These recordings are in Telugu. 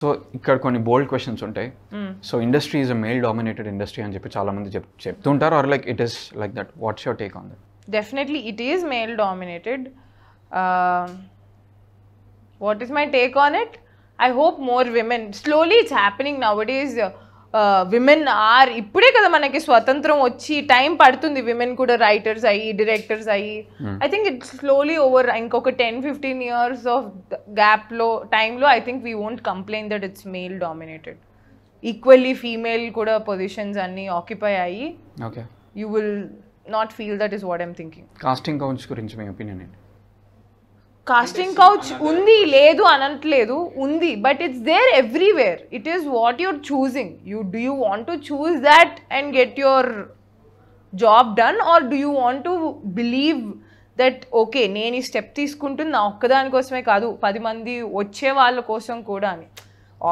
సో ఇక్కడ కొన్ని బోల్డ్ క్వశ్చన్స్ ఉంటాయి. So industry is a male dominated industry అని చెప్పి చాలా మంది చెప్తుంటారు, or like it is like that. What's your take on that? Definitely it is male dominated. What is my take on it? I hope more women, slowly it's happening nowadays. Women are, ఇప్పుడే కదా మనకి స్వతంత్రం వచ్చి టైం పడుతుంది, విమెన్ కూడా రైటర్స్ అయ్యి డైరెక్టర్స్ అయ్యి. I think it's slowly over. ఇంకొక 10-15 years ఆఫ్ గ్యాప్లో టైంలో I think we won't complain that it's male dominated. Equally female కూడా పొజిషన్స్ అన్నీ ఆక్యుపై అయ్యి okay you will not feel that is what I'm thinking. Casting couch గురించి మీ ఒపీనియన్ ఏంటి? కాస్టింగ్ కౌచ్ ఉంది, లేదు అనట్లేదు, ఉంది, but it's there everywhere. It is what you're choosing. Do you want to choose that and get your job done, or do you want to believe that okay నేను ఈ స్టెప్ తీసుకుంటుంది నా ఒక్కదాని కోసమే కాదు 10 మంది వచ్చే వాళ్ళ కోసం కూడా అని.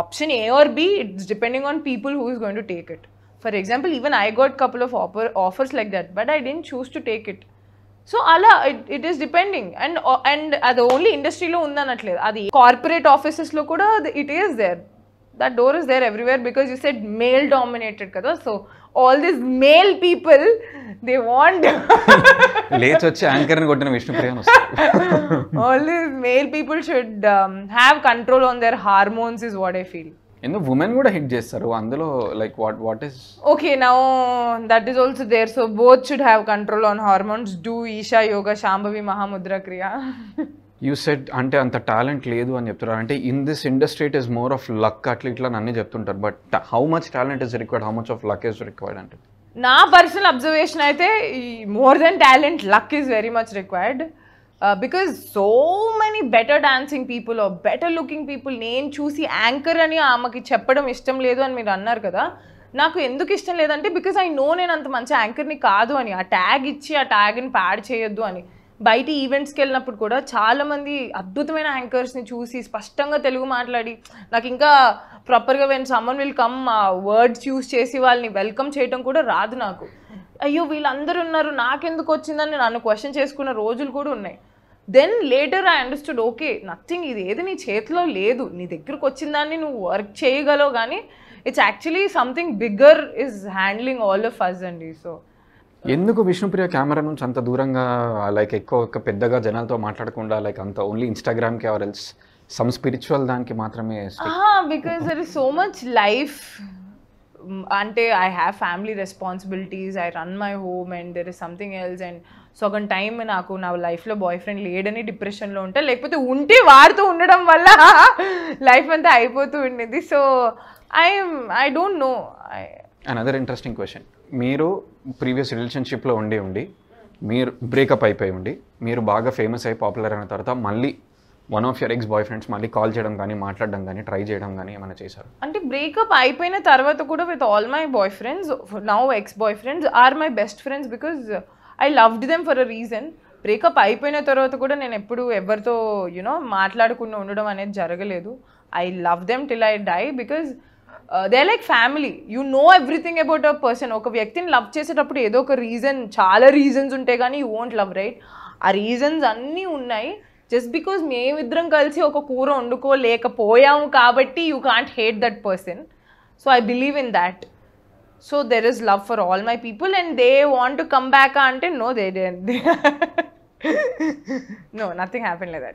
Option A or B, it's depending on people who is going to take it. For example, even I got couple of offers like that, but I didn't choose to take it. So ala it is depending, and the only industry lo undanatledu, adi corporate offices lo kuda it is there. That door is there everywhere, because you said male dominated kada. So all these male people, they want లేచి వచ్చి యాంకర్ ని కొట్టిన Vishnupriya all these male people should have control on their hormones is what I feel. ఎందుకు ఉమెన్ కూడా హిట్ చేస్తారు అందులో, like what is okay now that is also there, so both should have control on hormones. Do Isha yoga, Shambhavi Mahamudra kriya. You said అంటే అంత టాలెంట్ లేదు అని చెప్తున్నారు. అంటే in this industry it is more of luck అట్లా ఇట్లా అన్నీ చెప్తుంటారు, but how much talent is required, how much of luck is required అంటే? నా పర్సనల్ అబ్జర్వేషన్ అయితే more than talent, luck is very much required. Because so many better dancing people are better looking people. నేను చూసి యాంకర్ అని ఆమెకి చెప్పడం ఇష్టం లేదు అని మీరు అన్నారు కదా. నాకు ఎందుకు ఇష్టం లేదంటే బికాజ్ ఐ నో నేను అంత మంచి యాంకర్ని కాదు అని. ఆ ట్యాగ్ ఇచ్చి ఆ ట్యాగ్ని ప్యాడ్ చేయొద్దు అని. బయట ఈవెంట్స్కి వెళ్ళినప్పుడు కూడా చాలామంది అద్భుతమైన యాంకర్స్ని చూసి స్పష్టంగా తెలుగు మాట్లాడి, నాకు ఇంకా ప్రాపర్గా when someone will come words use చేసి వాళ్ళని వెల్కమ్ చేయడం కూడా రాదు నాకు. అయ్యో వీళ్ళందరూ ఉన్నారు నాకెందుకు వచ్చిందని నన్ను క్వశ్చన్ చేసుకున్న రోజులు కూడా ఉన్నాయి. Then later I understood, okay nothing, ఇది ఏది నీ చేతిలో లేదు, నీ దగ్గరకు వచ్చిన దాన్ని నువ్వు వర్క్ చేయగలవు, కానీ it's actually something bigger is handling all of us అండి. సో ఎందుకు విష్ణుప్రియ కెమెరా నుంచి అంత దూరంగా, లైక్ ఎక్కువ పెద్దగా జనాలతో మాట్లాడకుండా, లైక్ అంత ఓన్లీ ఇన్స్టాగ్రామ్కి ఆర్ ఎల్స్ సమ్ స్పిరిచువల్ దానికి మాత్రమే? Because there is so much life. అంటే I have family responsibilities, I run my home and there is something else. And సగం టైం నాకు నా లైఫ్లో బాయ్ ఫ్రెండ్ లేడని డిప్రెషన్లో ఉంటా, లేకపోతే ఉంటే వాడుతూ ఉండడం వల్ల లైఫ్ అంతా అయిపోతూ ఉండేది. So I don't know. Another interesting question, మీరు ప్రీవియస్ రిలేషన్షిప్లో ఉండి మీరు బ్రేకప్ అయిపోయి ఉండి మీరు బాగా ఫేమస్ అయ్యి పాపులర్ అయిన తర్వాత మళ్ళీ one of your ex boyfriends మళ్ళీ కాల్ చేయడం కానీ మాట్లాడడం కానీ ట్రై చేయడం కానీ ఏమైనా చేశారు? అంటే బ్రేకప్ అయిపోయిన తర్వాత కూడా with all my boyfriends, now ex boyfriends are my best friends because I loved them for a reason. Breakup అయిపోయిన తర్వాత కూడా నేను ఎప్పుడు ఎవరితో మాట్లాడకుండా ఉండడం అనేది జరగలేదు. I love them till I die because they are like family. You know everything about a person. ఒక వ్యక్తిని లవ్ చేసేటప్పుడు ఏదో ఒక రీజన్, చాలా రీజన్స్ ఉంటాయి కానీ యూ వోంట్ లవ్, రైట్? ఆ రీజన్స్ అన్నీ ఉన్నాయి. జస్ట్ బికాజ్ మేమిద్దరం కలిసి ఒక కూర వండుకోలేకపోయాము కాబట్టి you can't hate that person. So I believe in that. So there is love for all my people and they want to come back అంటే no, they don't. No, nothing happened like that.